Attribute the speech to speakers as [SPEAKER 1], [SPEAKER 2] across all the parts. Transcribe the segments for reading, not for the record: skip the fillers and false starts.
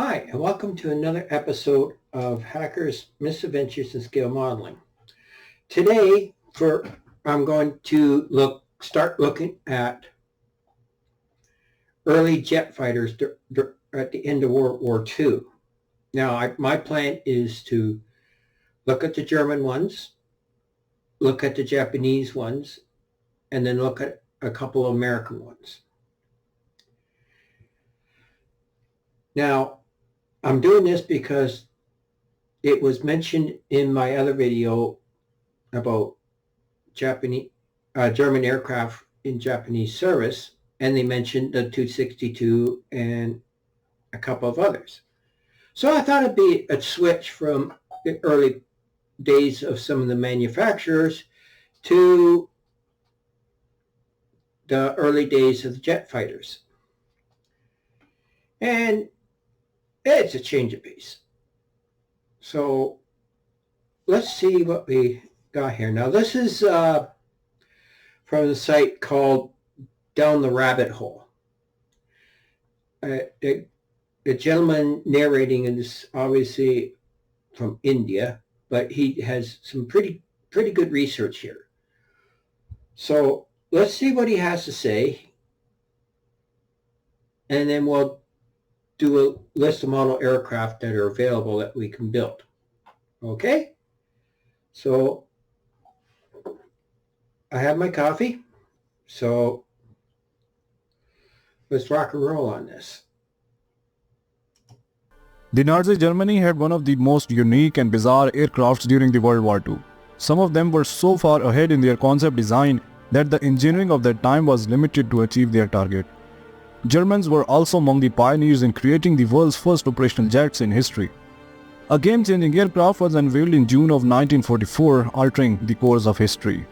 [SPEAKER 1] Hi, and welcome to another episode of Hackers, Misadventures in Scale Modeling. Today, I'm going to start looking at early jet fighters at the end of World War II. Now, my plan is to look at the German ones, look at the Japanese ones, and then look at a couple of American ones. Now, I'm doing this because it was mentioned in my other video about German aircraft in Japanese service, and they mentioned the 262 and a couple of others. So I thought it'd be a switch from the early days of some of the manufacturers to the early days of the jet fighters. And it's a change of pace. So let's see what we got here. Now this is from the site called Down the Rabbit Hole. The gentleman narrating is obviously from India, but he has some pretty good research here. So let's see what he has to say, and then we'll do a list of model aircraft that are available that we can build. Okay? So I have my coffee, so let's rock and roll on this.
[SPEAKER 2] The Nazi Germany had one of the most unique and bizarre aircrafts during the World War II. Some of them were so far ahead in their concept design that the engineering of that time was limited to achieve their target. Germans were also among the pioneers in creating the world's first operational jets in history. A game-changing aircraft was unveiled in June of 1944, altering the course of history.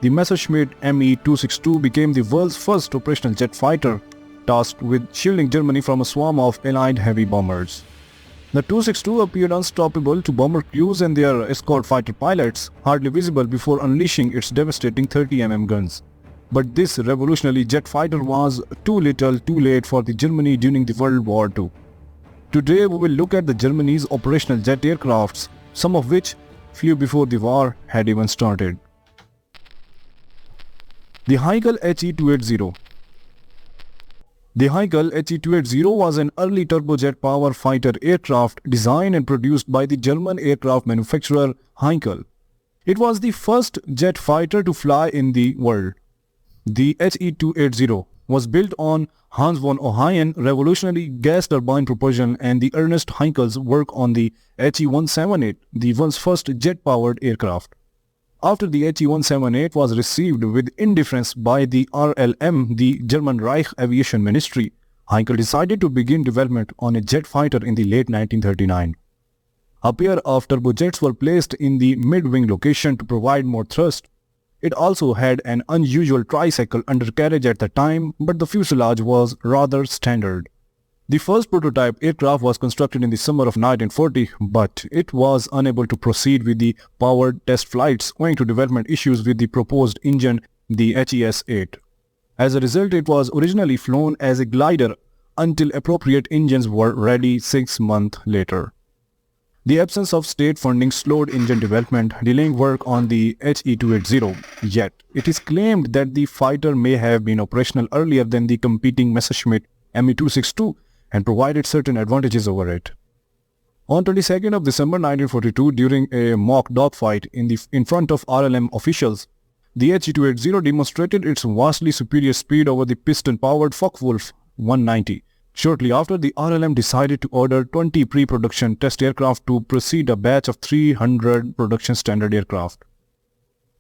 [SPEAKER 2] The Messerschmitt Me-262 became the world's first operational jet fighter, tasked with shielding Germany from a swarm of Allied heavy bombers. The 262 appeared unstoppable to bomber crews and their escort fighter pilots, hardly visible before unleashing its devastating 30 mm guns. But this revolutionary jet fighter was too little too late for the Germany during the World War II. Today we will look at the Germany's operational jet aircrafts, some of which flew before the war had even started. The Heinkel HE-280. The Heinkel HE-280 was an early turbojet power fighter aircraft designed and produced by the German aircraft manufacturer Heinkel. It was the first jet fighter to fly in the world. The HE-280 was built on Hans von Ohayen revolutionary gas turbine propulsion and the Ernest Heinkel's work on the HE-178, the world's first jet-powered aircraft. After the HE-178 was received with indifference by the RLM, the German Reich Aviation Ministry, Heinkel decided to begin development on a jet fighter in the late 1939. A pair of turbojets were placed in the mid-wing location to provide more thrust. It also had an unusual tricycle undercarriage at the time, but the fuselage was rather standard. The first prototype aircraft was constructed in the summer of 1940, but it was unable to proceed with the powered test flights owing to development issues with the proposed engine, the HES-8. As a result, it was originally flown as a glider until appropriate engines were ready 6 months later. The absence of state funding slowed engine development, delaying work on the HE-280. Yet, it is claimed that the fighter may have been operational earlier than the competing Messerschmitt Me-262 and provided certain advantages over it. On 22nd of December 1942, during a mock dogfight in front of RLM officials, the HE-280 demonstrated its vastly superior speed over the piston-powered Focke-Wulf 190. Shortly after, the RLM decided to order 20 pre-production test aircraft to precede a batch of 300 production standard aircraft.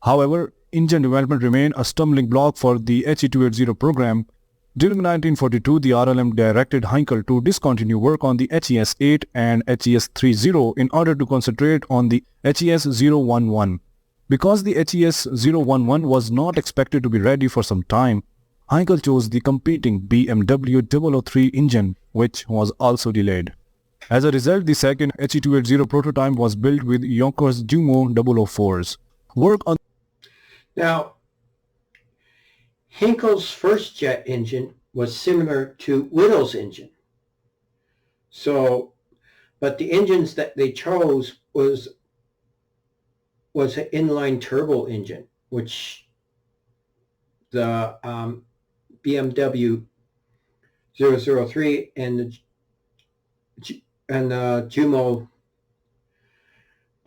[SPEAKER 2] However, engine development remained a stumbling block for the HE-280 program. During 1942, the RLM directed Heinkel to discontinue work on the HES-8 and HES-30 in order to concentrate on the HES-011. Because the HES-011 was not expected to be ready for some time, Heinkel chose the competing BMW 003 engine, which was also delayed. As a result, the second HE-280 prototype was built with Yonkers Jumo 004s. Work on
[SPEAKER 1] Now, Heinkel's first jet engine was similar to Whittle's engine. So, but the engines that they chose was an inline turbo engine, which the BMW 003 and the Jumo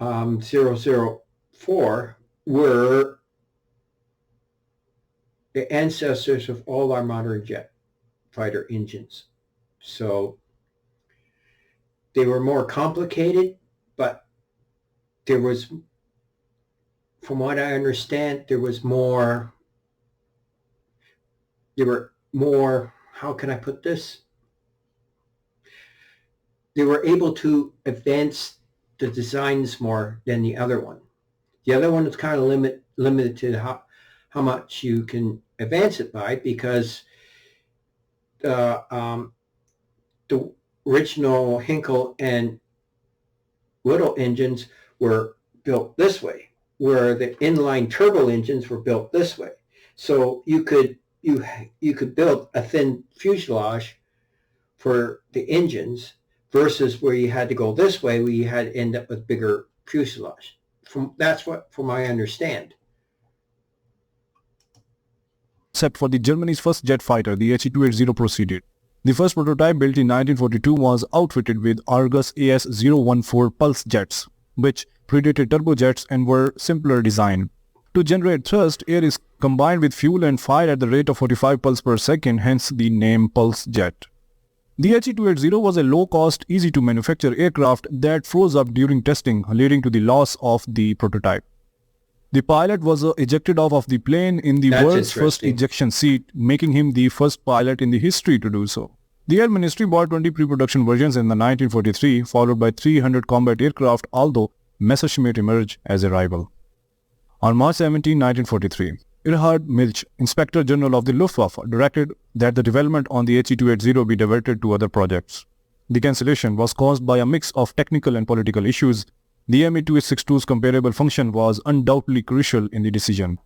[SPEAKER 1] 004 were the ancestors of all our modern jet fighter engines. So they were more complicated, but there was, from what I understand, there were more, how can I put this? They were able to advance the designs more than the other one. The other one is kind of limited to how much you can advance it by, because the original Hinkle and Whittle engines were built this way, where the inline turbo engines were built this way. So you could build a thin fuselage for the engines versus where you had to go this way, where you had to end up with bigger fuselage. That's what, from I understand.
[SPEAKER 2] Except for the Germany's first jet fighter, the HE-280 proceeded. The first prototype, built in 1942, was outfitted with Argus AS-014 pulse jets, which predated turbojets and were simpler design. To generate thrust, air is combined with fuel and fired at the rate of 45 pulse per second, hence the name pulse jet. The HE-280 was a low-cost, easy-to-manufacture aircraft that froze up during testing, leading to the loss of the prototype. The pilot was ejected off of the plane in the world's first ejection seat, making him the first pilot in the history to do so. The Air Ministry bought 20 pre-production versions in the 1943, followed by 300 combat aircraft, although Messerschmitt emerged as a rival. On March 17, 1943, Erhard Milch, Inspector General of the Luftwaffe, directed that the development on the HE-280 be diverted to other projects. The cancellation was caused by a mix of technical and political issues. The Me-262's comparable function was undoubtedly crucial in the decision.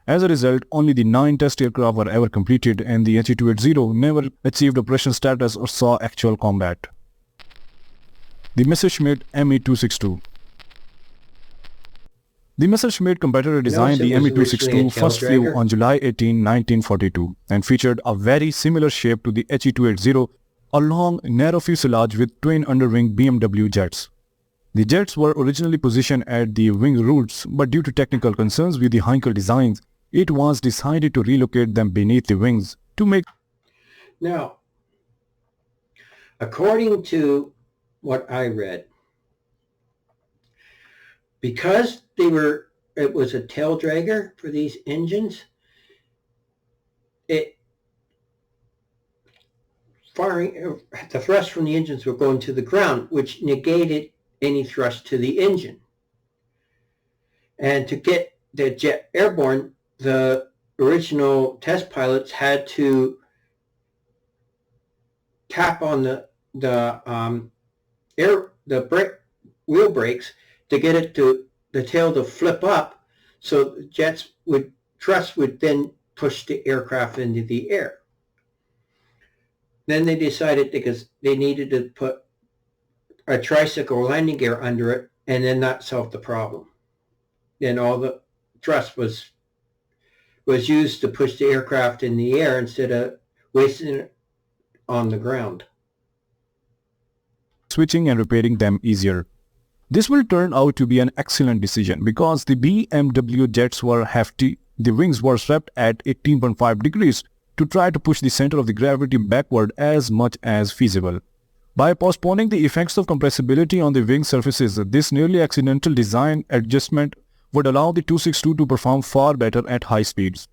[SPEAKER 2] As a result, only the 9 test aircraft were ever completed, and the HE-280 never achieved operational status or saw actual combat. The Messerschmitt Me-262. The Messerschmitt competitor designed the Me-262 first flew on July 18, 1942, and featured a very similar shape to the HE-280, a long, narrow fuselage with twin underwing BMW jets. The jets were originally positioned at the wing roots, but due to technical concerns with the Heinkel designs, it was decided to relocate them beneath the wings to make...
[SPEAKER 1] Now, according to what I read, because it was a tail dragger for these engines, the thrust from the engines were going to the ground, which negated any thrust to the engine. And to get the jet airborne, the original test pilots had to tap on the wheel brakes to get it to the tail to flip up, so the thrust would then push the aircraft into the air. Then they decided, because they needed to put a tricycle landing gear under it, and then that solved the problem. Then all the thrust was used to push the aircraft in the air instead of wasting it on the ground.
[SPEAKER 2] Switching and repairing them easier. This will turn out to be an excellent decision because the BMW jets were hefty. The wings were swept at 18.5 degrees to try to push the center of the gravity backward as much as feasible. By postponing the effects of compressibility on the wing surfaces, this nearly accidental design adjustment would allow the 262 to perform far better at high speeds.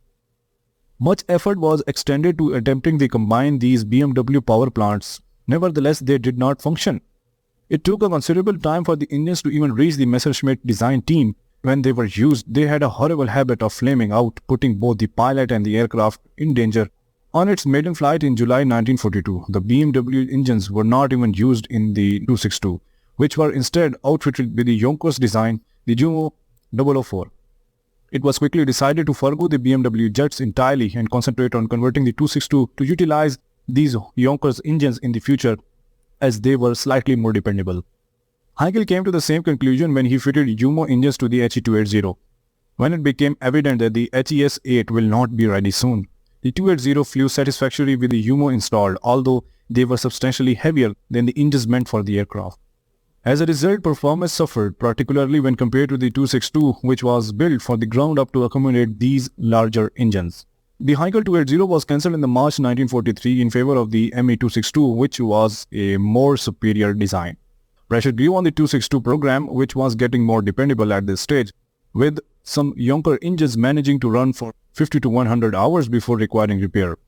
[SPEAKER 2] Much effort was extended to attempting to combine these BMW power plants. Nevertheless, they did not function. It took a considerable time for the engines to even reach the Messerschmitt design team. When they were used, they had a horrible habit of flaming out, putting both the pilot and the aircraft in danger. On its maiden flight in July 1942, the BMW engines were not even used in the 262, which were instead outfitted with the Yonkers design, the Jumo 004. It was quickly decided to forgo the BMW jets entirely and concentrate on converting the 262 to utilize these Yonkers engines in the future. as they were slightly more dependable. Heinkel came to the same conclusion when he fitted Jumo engines to the HE280. When it became evident that the HES-8 will not be ready soon, the 280 flew satisfactorily with the Jumo installed, although they were substantially heavier than the engines meant for the aircraft. As a result, performance suffered, particularly when compared to the 262, which was built for the ground up to accommodate these larger engines. The Heinkel 280 was cancelled in the March 1943 in favor of the ME262, which was a more superior design. Pressure grew on the 262 program, which was getting more dependable at this stage, with some younger engines managing to run for 50 to 100 hours before requiring repair.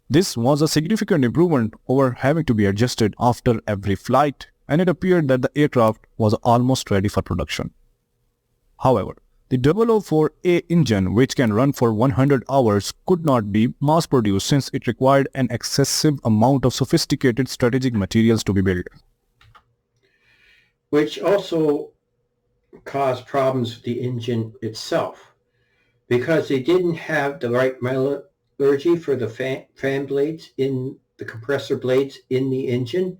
[SPEAKER 2] This was a significant improvement over having to be adjusted after every flight, and it appeared that the aircraft was almost ready for production. However, the 004A engine, which can run for 100 hours, could not be mass-produced since it required an excessive amount of sophisticated strategic materials to be built,
[SPEAKER 1] which also caused problems with the engine itself because they didn't have the right metallurgy for the fan blades in the compressor blades in the engine.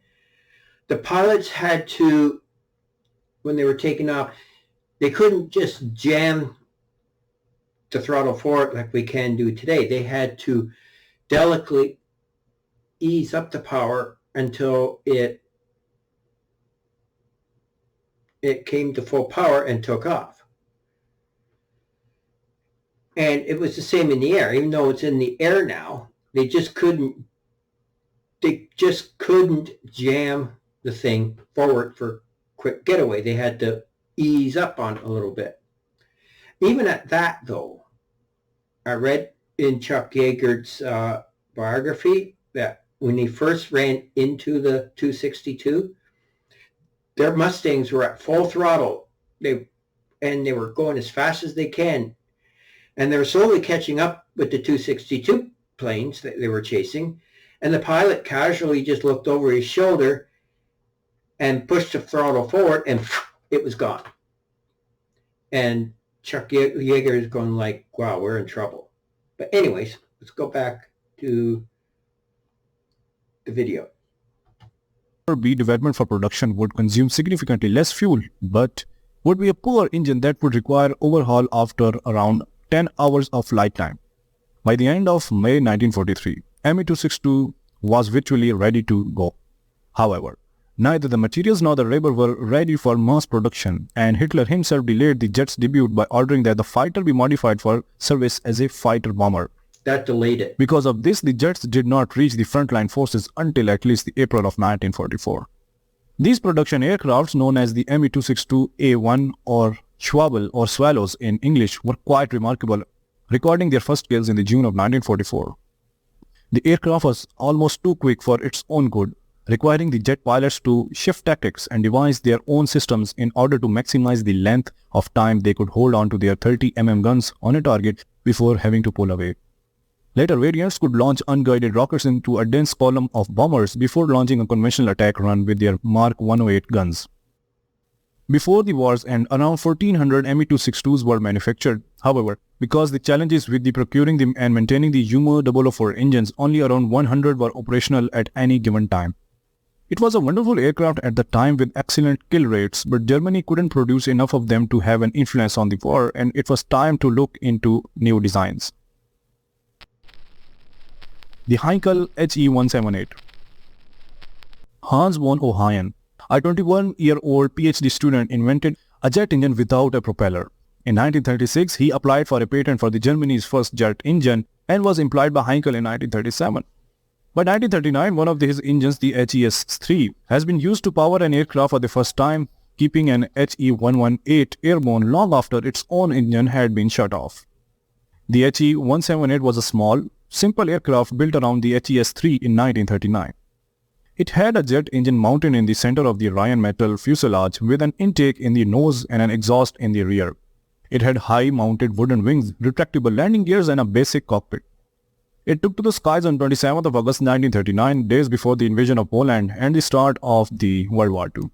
[SPEAKER 1] The pilots had to, when they were taking off, they couldn't just jam the throttle forward like we can do today. They had to delicately ease up the power until it came to full power and took off. And it was the same in the air. Even though it's in the air now, they just couldn't jam the thing forward for quick getaway. They had to ease up on it a little bit. Even at that, though, I read in Chuck Yeager's biography that when he first ran into the 262, their Mustangs were at full throttle. They were going as fast as they can. And they were slowly catching up with the 262 planes that they were chasing. And the pilot casually just looked over his shoulder and pushed the throttle forward, and it was gone. And Chuck Yeager is going like, wow, we're in trouble. But anyways, let's go back to the video.
[SPEAKER 2] B development for production would consume significantly less fuel, but would be a poor engine that would require overhaul after around 10 hours of flight time. By the end of May 1943, ME262 was virtually ready to go. However, neither the materials nor the labor were ready for mass production, and Hitler himself delayed the jet's debut by ordering that the fighter be modified for service as a fighter bomber.
[SPEAKER 1] That delayed it.
[SPEAKER 2] Because of this, the jets did not reach the frontline forces until at least the April of 1944. These production aircrafts, known as the ME262A1 or Schwabel or Swallows in English, were quite remarkable, recording their first kills in the June of 1944. The aircraft was almost too quick for its own good, requiring the jet pilots to shift tactics and devise their own systems in order to maximize the length of time they could hold on to their 30 mm guns on a target before having to pull away. Later variants could launch unguided rockets into a dense column of bombers before launching a conventional attack run with their Mark 108 guns. Before the war's end, around 1,400 ME262s were manufactured. However, because the challenges with the procuring them and maintaining the Jumo 004 engines, only around 100 were operational at any given time. It was a wonderful aircraft at the time with excellent kill rates, but Germany couldn't produce enough of them to have an influence on the war, and it was time to look into new designs. The Heinkel HE178. Hans von Ohayen, a 21-year-old PhD student, invented a jet engine without a propeller. In 1936, he applied for a patent for the Germany's first jet engine and was employed by Heinkel in 1937. By 1939, one of his engines, the HES-3, has been used to power an aircraft for the first time, keeping an HE-118 airborne long after its own engine had been shut off. The HE-178 was a small, simple aircraft built around the HES-3 in 1939. It had a jet engine mounted in the center of the Ryan metal fuselage with an intake in the nose and an exhaust in the rear. It had high-mounted wooden wings, retractable landing gears, and a basic cockpit. It took to the skies on 27th of August 1939, days before the invasion of Poland and the start of the World War II.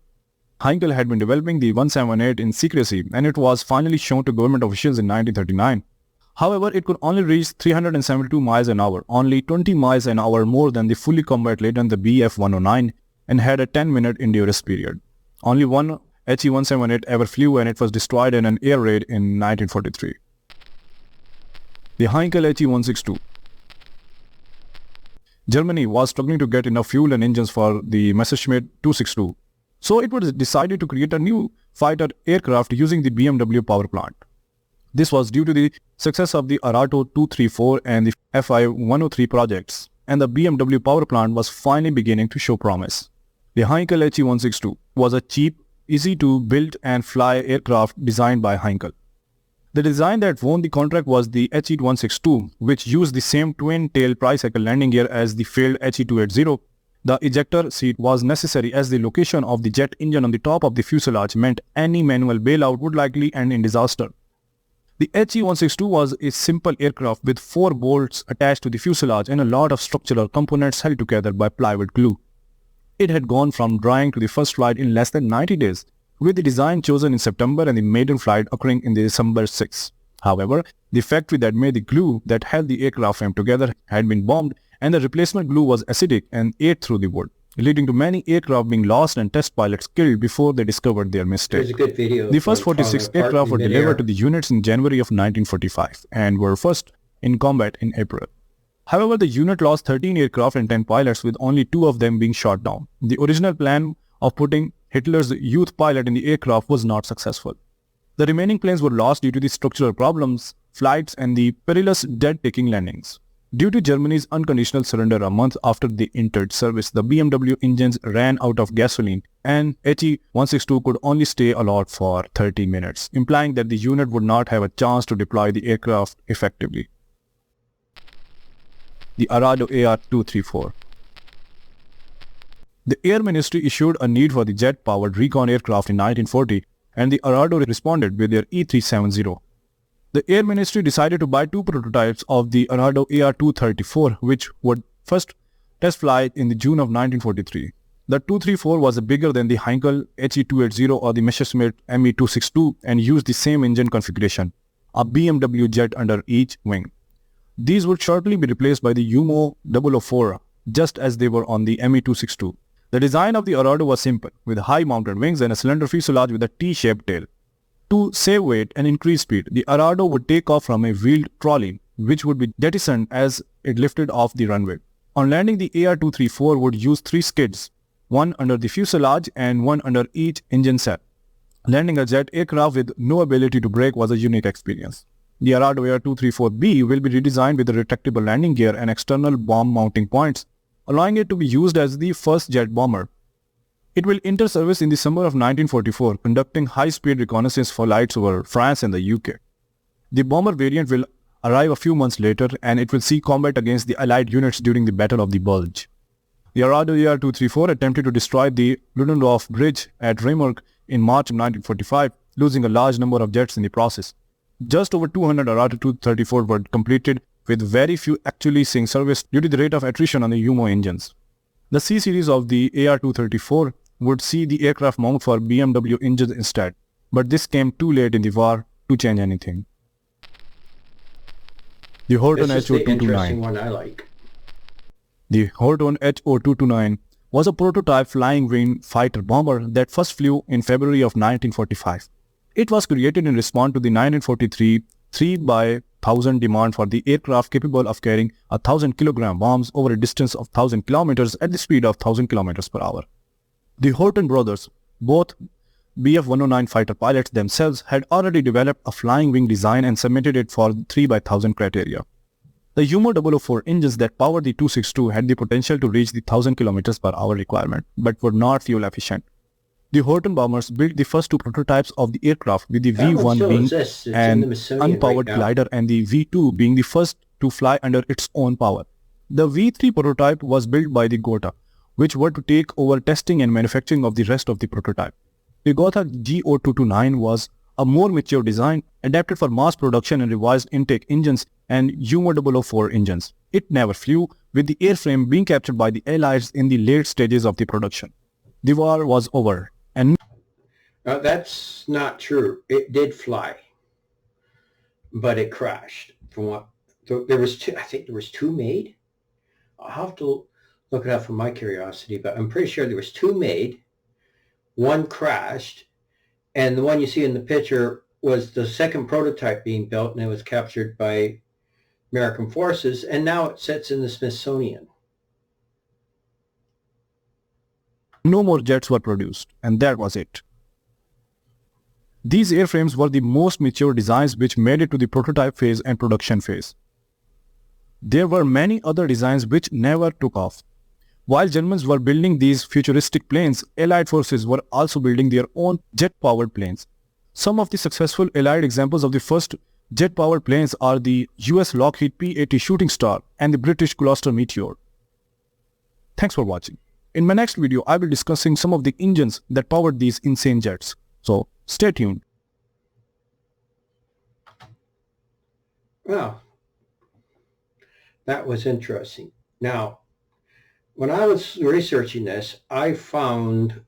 [SPEAKER 2] Heinkel had been developing the 178 in secrecy, and it was finally shown to government officials in 1939. However, it could only reach 372 miles an hour, only 20 miles an hour more than the fully combat laden the Bf-109, and had a 10-minute endurance period. Only one HE-178 ever flew, and it was destroyed in an air raid in 1943. The Heinkel HE-162. Germany was struggling to get enough fuel and engines for the Messerschmitt 262, so it was decided to create a new fighter aircraft using the BMW power plant. This was due to the success of the Arado 234 and the FI 103 projects, and the BMW power plant was finally beginning to show promise. The Heinkel HE-162 was a cheap, easy to build and fly aircraft designed by Heinkel. The design that won the contract was the HE-162, which used the same twin-tail tricycle landing gear as the failed HE-280. The ejector seat was necessary as the location of the jet engine on the top of the fuselage meant any manual bailout would likely end in disaster. The HE-162 was a simple aircraft with 4 bolts attached to the fuselage and a lot of structural components held together by plywood glue. It had gone from drawing to the first flight in less than 90 days, with the design chosen in September and the maiden flight occurring in December 6. However, the factory that made the glue that held the aircraft frame together had been bombed, and the replacement glue was acidic and ate through the wood, leading to many aircraft being lost and test pilots killed before they discovered their mistake.
[SPEAKER 1] There's a good video.
[SPEAKER 2] The first 46 aircraft were delivered to the units in January of 1945 and were first in combat in April. However, the unit lost 13 aircraft and 10 pilots, with only 2 of them being shot down. The original plan of putting Hitler's youth pilot in the aircraft was not successful. The remaining planes were lost due to the structural problems, flights, and the perilous dead-taking landings. Due to Germany's unconditional surrender a month after they entered service, the BMW engines ran out of gasoline, and HE-162 could only stay aloft for 30 minutes, implying that the unit would not have a chance to deploy the aircraft effectively. The Arado AR-234. The Air Ministry issued a need for the jet-powered recon aircraft in 1940, and the Arado responded with their E-370. The Air Ministry decided to buy 2 prototypes of the Arado AR-234, which would first test fly in the June of 1943. The 234 was bigger than the Heinkel HE-280 or the Messerschmitt Me-262 and used the same engine configuration, a BMW jet under each wing. These would shortly be replaced by the Umo 004, just as they were on the Me-262. The design of the Arado was simple, with high mounted wings and a cylinder fuselage with a T-shaped tail. To save weight and increase speed, the Arado would take off from a wheeled trolley, which would be jettisoned as it lifted off the runway. On landing, the AR-234 would use 3 skids, one under the fuselage and one under each engine set. Landing a jet aircraft with no ability to brake was a unique experience. The Arado AR-234B will be redesigned with a retractable landing gear and external bomb mounting points, allowing it to be used as the first jet bomber. It will enter service in the summer of 1944, conducting high-speed reconnaissance flights over France and the UK. The bomber variant will arrive a few months later, and it will see combat against the Allied units during the Battle of the Bulge. The Arado AR-234 attempted to destroy the Ludendorff Bridge at Reimark in March of 1945, losing a large number of jets in the process. Just over 200 Arado 234 were completed, with very few actually seeing service due to the rate of attrition on the Umo engines. The C series of the AR-234 would see the aircraft mount for BMW engines instead, but this came too late in the war to change anything. The Horton
[SPEAKER 1] This is the interesting
[SPEAKER 2] HO-229.
[SPEAKER 1] one I like.
[SPEAKER 2] The Horton HO-229 was a prototype flying-wing fighter bomber that first flew in February of 1945. It was created in response to the 1943 3x1000 demand for the aircraft capable of carrying 1,000-kilogram bombs over a distance of 1,000 kilometers at the speed of 1,000 kilometers per hour. The Horton brothers, both Bf-109 fighter pilots themselves, had already developed a flying wing design and submitted it for 3x1000 criteria. The Umo 004 engines that powered the 262 had the potential to reach the 1,000 km per hour requirement, but were not fuel efficient. The Horton bombers built the first 2 prototypes of the aircraft, with the
[SPEAKER 1] That one
[SPEAKER 2] V-1
[SPEAKER 1] still
[SPEAKER 2] being
[SPEAKER 1] exists. It's in
[SPEAKER 2] an
[SPEAKER 1] the Smithsonian
[SPEAKER 2] unpowered
[SPEAKER 1] right now.
[SPEAKER 2] glider and the V-2 being the first to fly under its own power. The V-3 prototype was built by the Gotha, which were to take over testing and manufacturing of the rest of the prototype. The Gotha GO229 was a more mature design, adapted for mass production and revised intake engines and Umo 004 engines. It never flew, with the airframe being captured by the Allies in the late stages of the production. The war was over, and
[SPEAKER 1] That's not true. It did fly, but it crashed. From what there was 2, I think there was 2 made. I'll have to look it up for my curiosity, but I'm pretty sure there was two made. One crashed, and the one you see in the picture was the second prototype being built, and it was captured by American forces, and now it sits in the Smithsonian.
[SPEAKER 2] No more jets were produced, and that was it. These airframes were the most mature designs which made it to the prototype phase and production phase. There were many other designs which never took off. While Germans were building these futuristic planes, Allied forces were also building their own jet-powered planes. Some of the successful Allied examples of the first jet-powered planes are the US Lockheed P-80 Shooting Star and the British Gloster Meteor. Thanks for watching. In my next video, I will be discussing some of the engines that powered these insane jets. So stay tuned.
[SPEAKER 1] Well, that was interesting. Now, when I was researching this, I found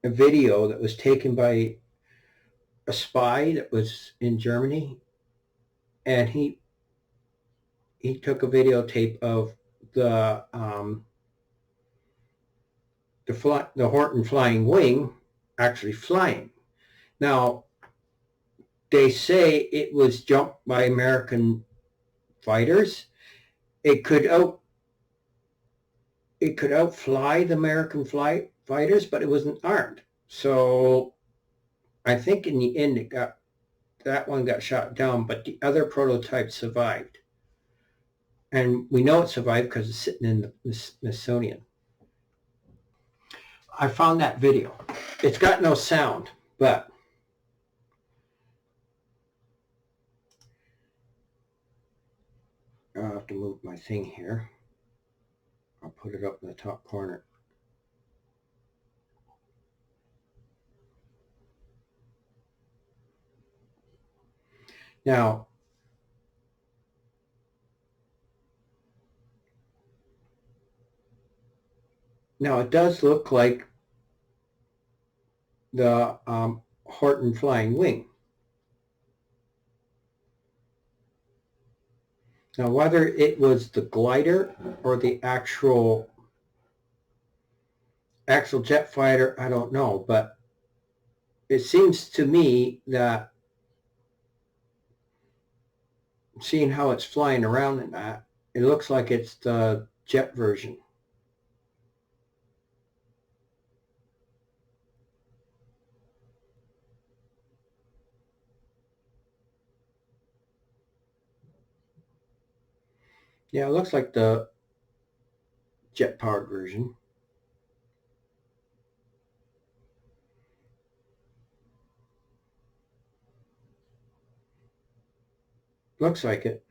[SPEAKER 1] a video that was taken by a spy that was in Germany, and he took a videotape of the Horton Flying Wing actually flying. Now, they say it was jumped by American fighters. It could outfly the American fighters, but it wasn't armed. So I think in the end that one got shot down, but the other prototype survived. And we know it survived because it's sitting in the Smithsonian. I found that video. It's got no sound, but I'll have to move my thing here. I'll put it up in the top corner. Now, it does look like the Horton Flying Wing. Now, whether it was the glider or the actual jet fighter, I don't know, but it seems to me that seeing how it's flying around in that, it looks like it's the jet version. Yeah, it looks like the jet-powered version. Looks like it.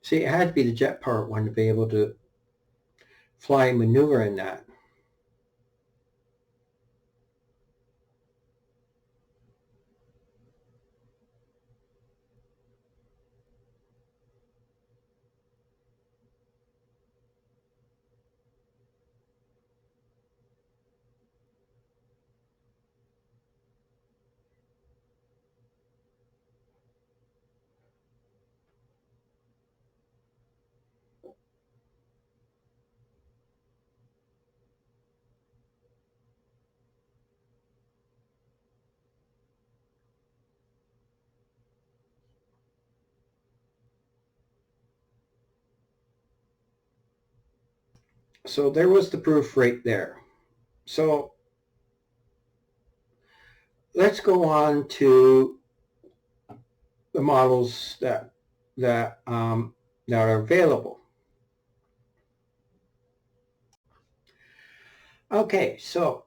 [SPEAKER 1] See, it had to be the jet-powered one to be able to fly and maneuver in that. So there was the proof right there. So let's go on to the models that are available. Okay, so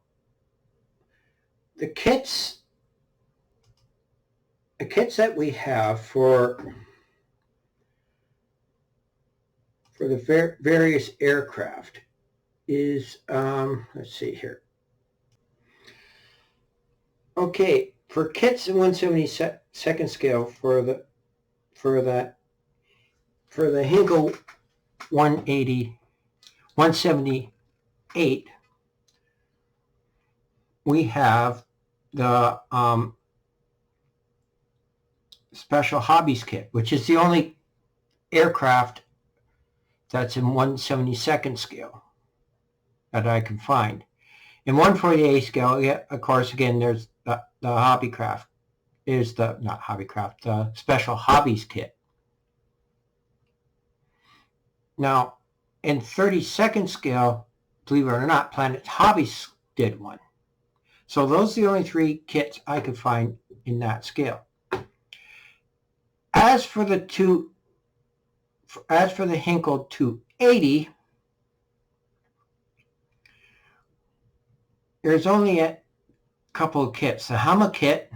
[SPEAKER 1] the kits that we have for the various aircraft is let's see here. Okay, For kits in 1/72nd scale for the Hinkle 180 178, we have the Special Hobbies kit, which is the only aircraft that's in 1/72nd scale that I can find. In 1/48 scale, yeah, of course, again, there's the Hobbycraft. Is the, not Hobbycraft, the Special Hobbies kit. Now, in 32nd scale, believe it or not, Planet Hobbies did one. So those are the only three kits I could find in that scale. As for the Hinkle 280, there's only a couple of kits. The Hama kit,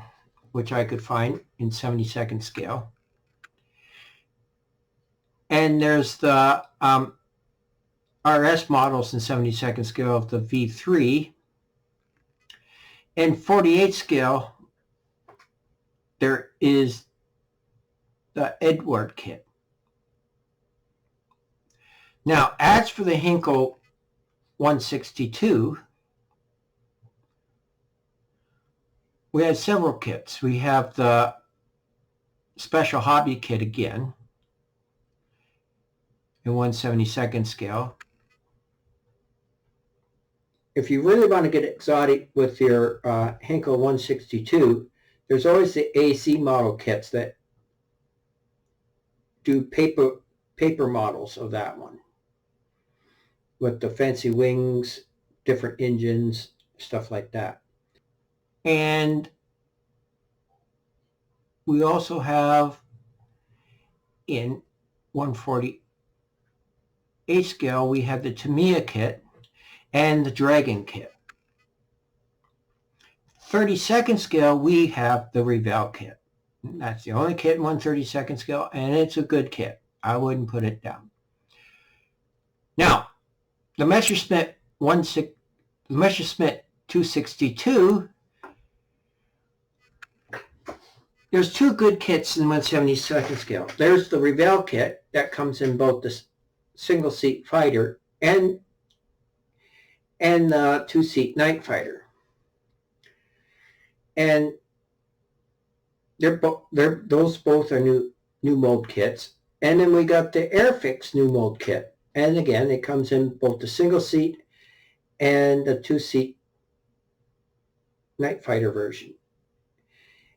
[SPEAKER 1] which I could find in 72nd scale. And there's the RS models in 72nd scale of the V3. In 48 scale, there is the Edward kit. Now, as for the Hinkle 162, we had several kits. We have the Special Hobby kit again in 1/72nd scale. If you really want to get exotic with your Hinkle 162, there's always the AC model kits that do paper models of that one with the fancy wings, different engines, stuff like that. And we also have in 1/48 scale, we have the Tamiya kit and the Dragon kit. 32nd scale, we have the Revell kit. That's the only kit in 1/32nd scale, and it's a good kit. I wouldn't put it down. Now, the Messerschmitt 262, there's two good kits in 1/72nd scale. There's the Revell kit that comes in both the single seat fighter and the two-seat night fighter. And those both are new mold kits. And then we got the Airfix new mold kit. And again, it comes in both the single seat and the two-seat night fighter version.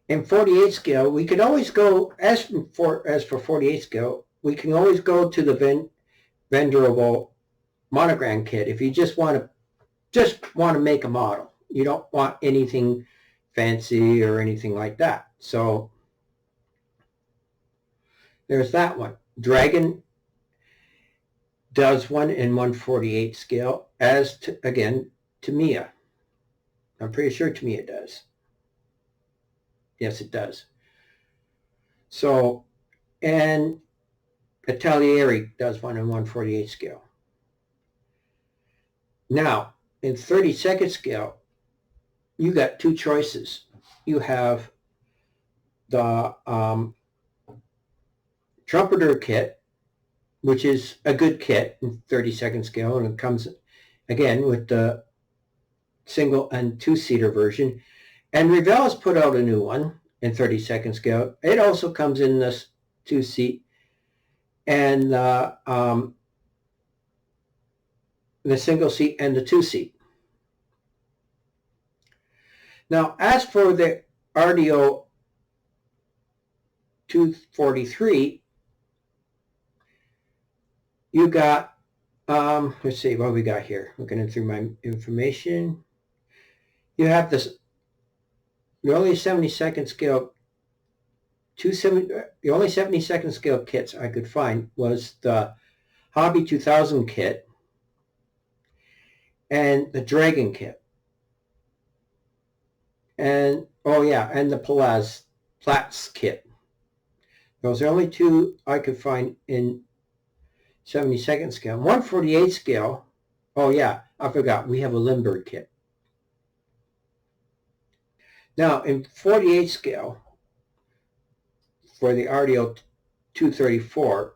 [SPEAKER 1] In 48 scale, we could always go, as for 48 scale, we can always go to the vendorable monogram kit if you just want to make a model. You don't want anything fancy or anything like that. So there's that one. Dragon does one in 1/48 scale, as to, again, Tamiya. I'm pretty sure Tamiya does. Yes, it does. So, and Atelieri does one in 1/48 scale. Now, in 32nd scale, you got two choices. You have the Trumpeter kit, which is a good kit in 32nd scale, and it comes again with the single and two-seater version. And Revell has put out a new one in 32nd scale. It also comes in this two-seat and the single seat and the two-seat. Now, as for the RDO 243, you got, let's see what we got here. Looking through my information. You have this, the only 72nd scale, the only 72nd scale kits I could find was the Hobby 2000 kit and the Dragon kit. And, oh yeah, and the Platts kit. Those are the only two I could find in 72nd scale. 1/48 scale, oh yeah, I forgot, we have a Lindbergh kit. Now, in 48 scale, for the RDO 234,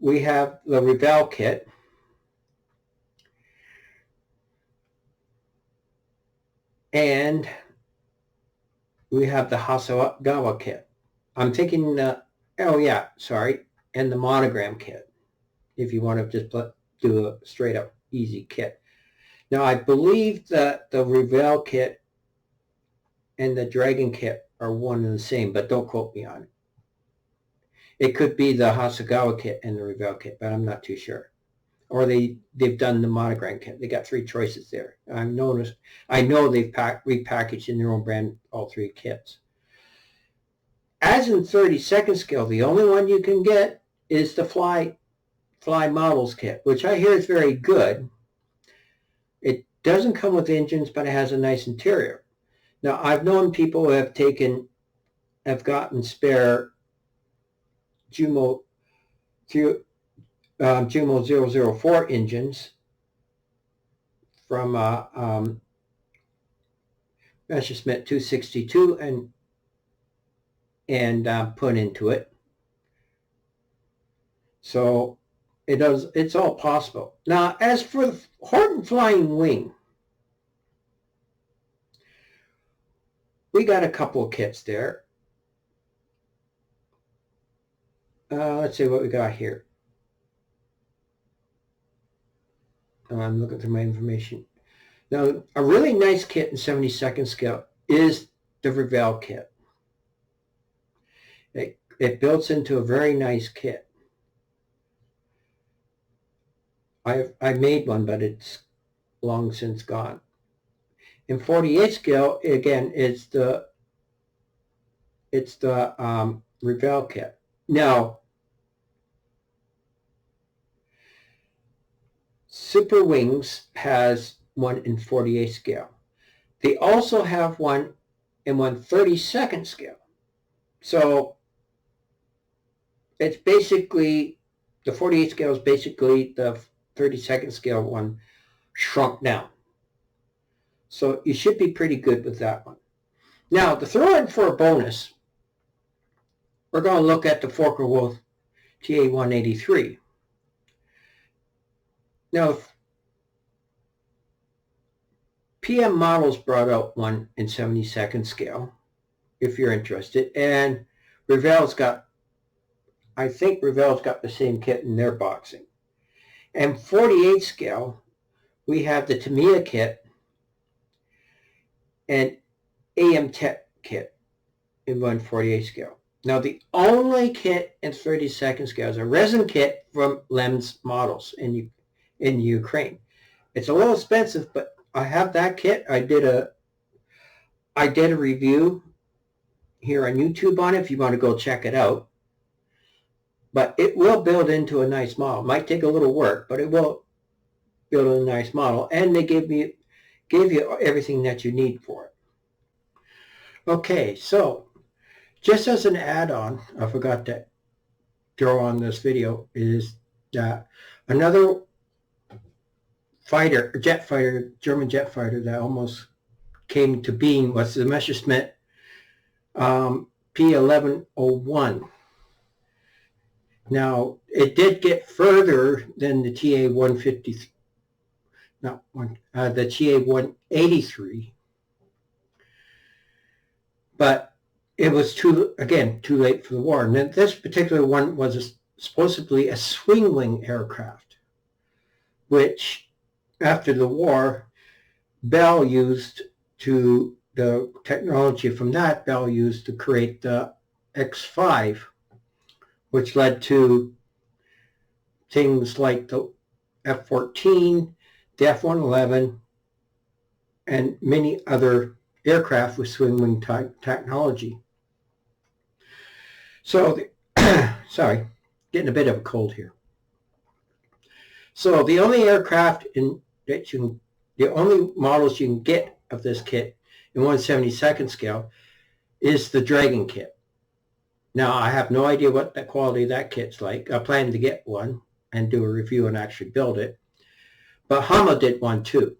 [SPEAKER 1] we have the Revell kit, and we have the Hasegawa kit. I'm thinking, oh yeah, sorry, and the Monogram kit, if you want to just do a straight up easy kit. Now, I believe that the Revell kit and the Dragon kit are one and the same, but don't quote me on it. It could be the Hasegawa kit and the Revell kit, but I'm not too sure. Or they've done the Monogram kit. They got three choices there. I know they've repackaged in their own brand all three kits. As in 32nd scale, the only one you can get is the Fly Models kit, which I hear is very good. It doesn't come with engines, but it has a nice interior. Now, I've known people who have gotten spare Jumo 004 engines from Messerschmitt 262 and put into it. So it's all possible. Now, as for the Horton Flying Wing, we got a couple of kits there. Let's see what we got here. I'm looking through my information. Now, a really nice kit in 72nd scale is the Revell kit. It builds into a very nice kit. I made one, but it's long since gone. In 48 scale, again, it's the Revell kit. Now, Super Wings has one in 48 scale. They also have one in 1/32nd scale. So it's basically, the 48 scale is basically the 32nd scale one shrunk down. So you should be pretty good with that one. Now, to throw in for a bonus, we're going to look at the Focke-Wulf TA-183. Now, PM Models brought out one in 72nd scale, if you're interested, and I think Revell's got the same kit in their boxing. And 48 scale, we have the Tamiya kit and AM Tech kit in 1/48 scale. Now, the only kit in 32nd scale is a resin kit from Lem's Models in Ukraine. It's a little expensive, but I have that kit. I did a review here on YouTube on it if you want to go check it out. But it will build into a nice model. It might take a little work, but it will build a nice model. And they gave you everything that you need for it. Okay, so just as an add-on, I forgot to throw on this video, is that another German jet fighter that almost came to being was the Messerschmitt P1101. Now, it did get further than the TA-153, the TA-183, but it was too late for the war. And then this particular one was supposedly a swing wing aircraft, which after the war, Bell used to create the X5, which led to things like the F-14, the F-111, and many other aircraft with swing wing technology. So, sorry, getting a bit of a cold here. So the only the only models you can get of this kit in 1/72nd scale is the Dragon kit. Now, I have no idea what the quality of that kit's like. I plan to get one and do a review and actually build it. But Hama did one too.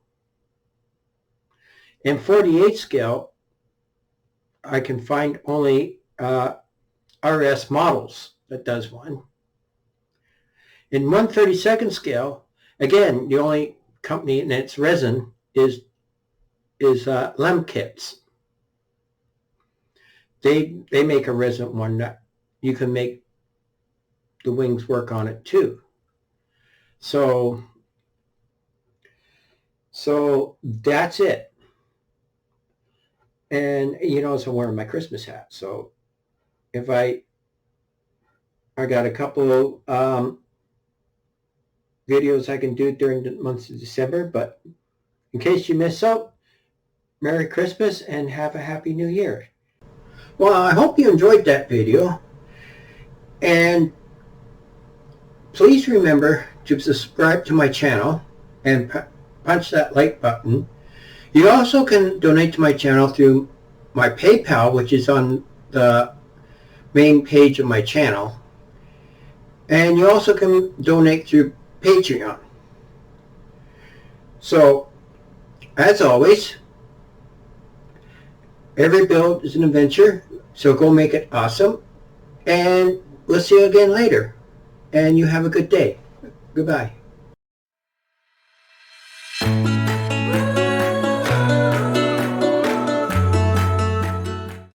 [SPEAKER 1] In 48 scale, I can find only RS models that does one. In 1/32 scale, again, the only company in its resin is Lem Kits. They make a resin one that you can make the wings work on it too. So that's it. And you notice I'm wearing my Christmas hat. So if I got a couple videos I can do during the month of December, but in case you miss out, Merry Christmas and have a Happy New Year. Well, I hope you enjoyed that video, and please remember to subscribe to my channel and punch that like button. You also can donate to my channel through my PayPal, which is on the main page of my channel, and you also can donate through Patreon. So, as always, every build is an adventure, so go make it awesome, and we'll see you again later, and you have a good day. Goodbye.